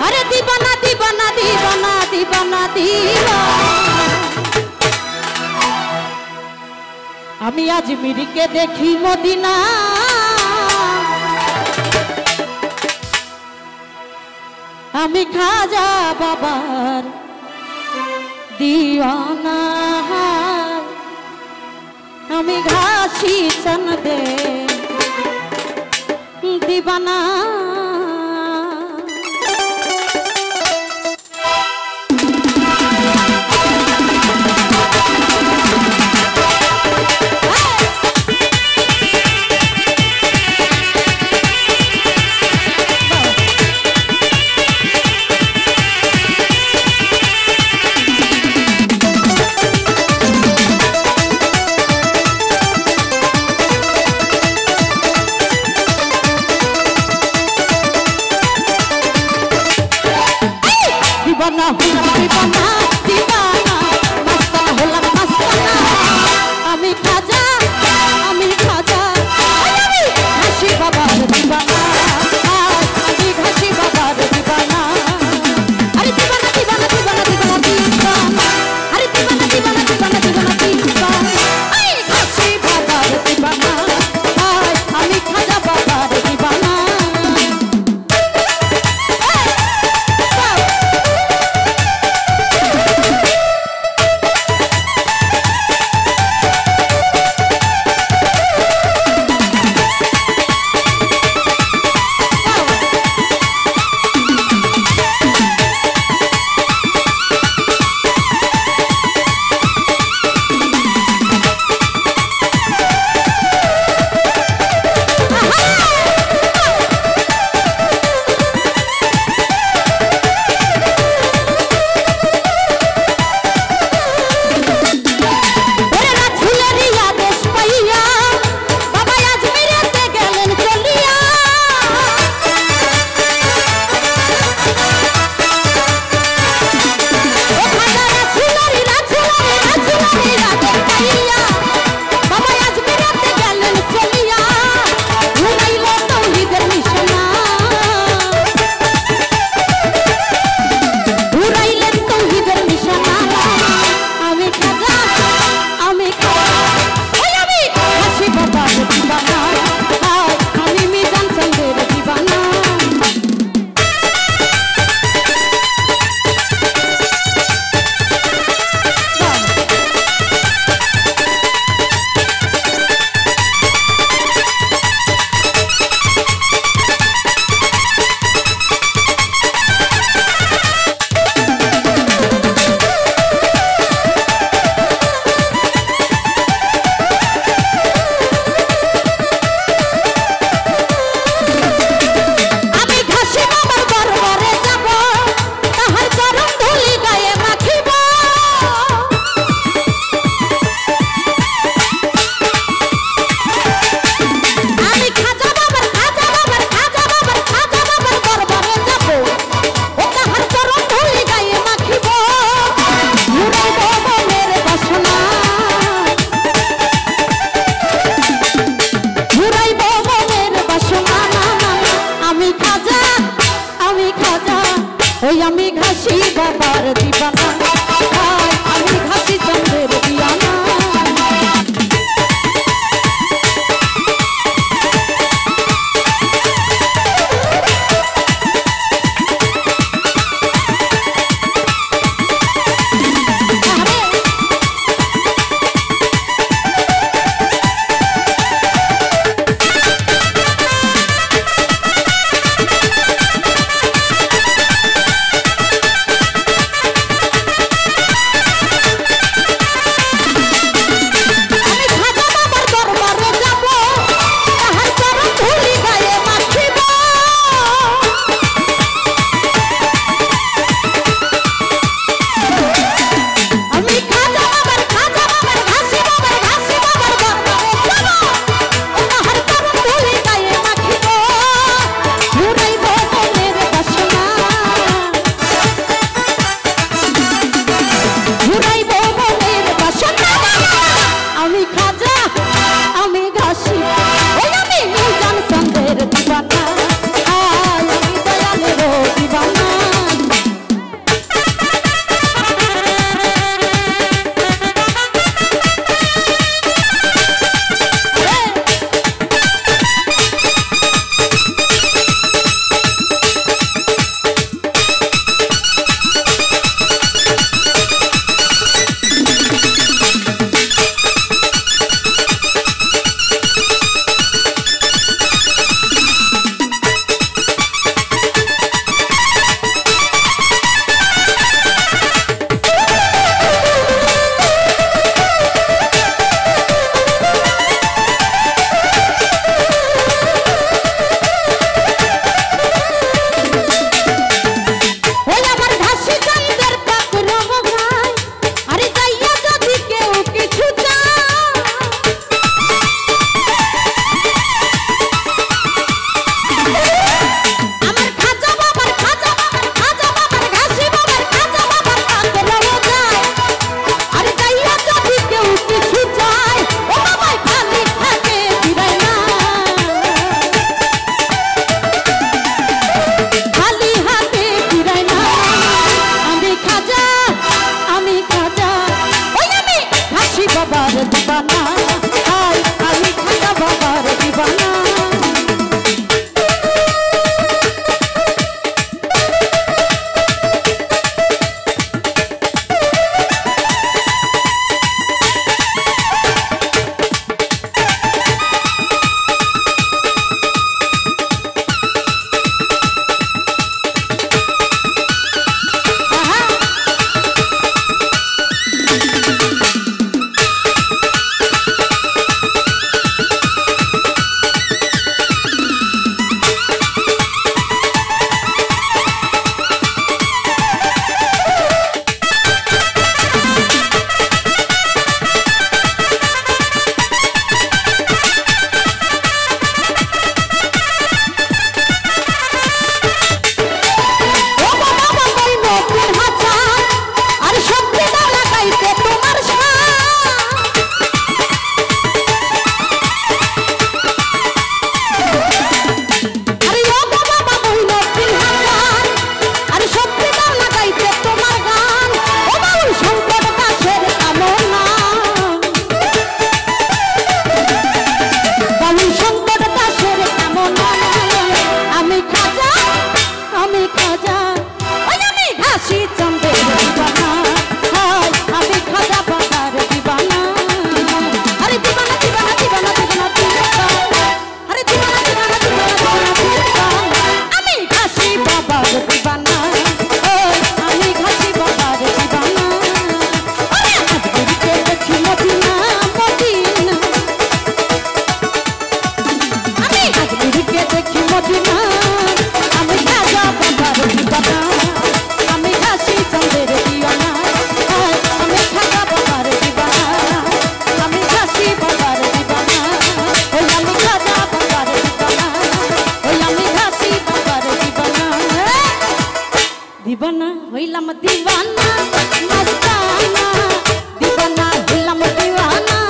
अरे दीवाना दीवाना दीवाना दीवाना दीवाना আমি আজমিরকে দেখি মদিনা আমি খাজা বাবার দিওয়ানা আমি ঘাসি চন্দে দিবানা दीवाना दीवाना दीवाना मस्ताना होलाम मस्ताना आमी खाजा आमी घासी बाबार दीवाना आमी घासी बाबार दीवाना अरे दीवाना दीवाना दीवाना दीवाना दीवाना अरे दीवाना दीवाना दीवाना दीवाना दीवाना आई घासी बाबार दीवाना आमी खाजा बाबार दीवाना আমি ঘাসি বাবার দিবানা আমি ঘাসি চন্দ্রের দিয়ানা আমি খাজা ওই আমি ঘাসি চন্দের দিবানা হাই আমি খাজা বাবার দিবানা আরে দিবানা দিবানা দিবানা দিবানা দিবানা আরে দিবানা দিবানা দিবানা দিবানা আমি ঘাসি বাবার দিবানা ওই আমি ঘাসি বাবার দিবানা আরে আজকে দেখি মদিনা মদিনা আমি আজকে দেখি মদিনা আমি খাজা বাবার দিবানা আমি ঘাসি চন্দের দিবানা আমি খাজা বাবার দিবানা আমি ঘাসি বাবার দিবানা ওই আমি খাজা বাবার দিবানা ওই আমি ঘাসি বাবার দিবানা দিবানা হইলাম দিবানা মস্তানা দিবানা হইলাম দিবানা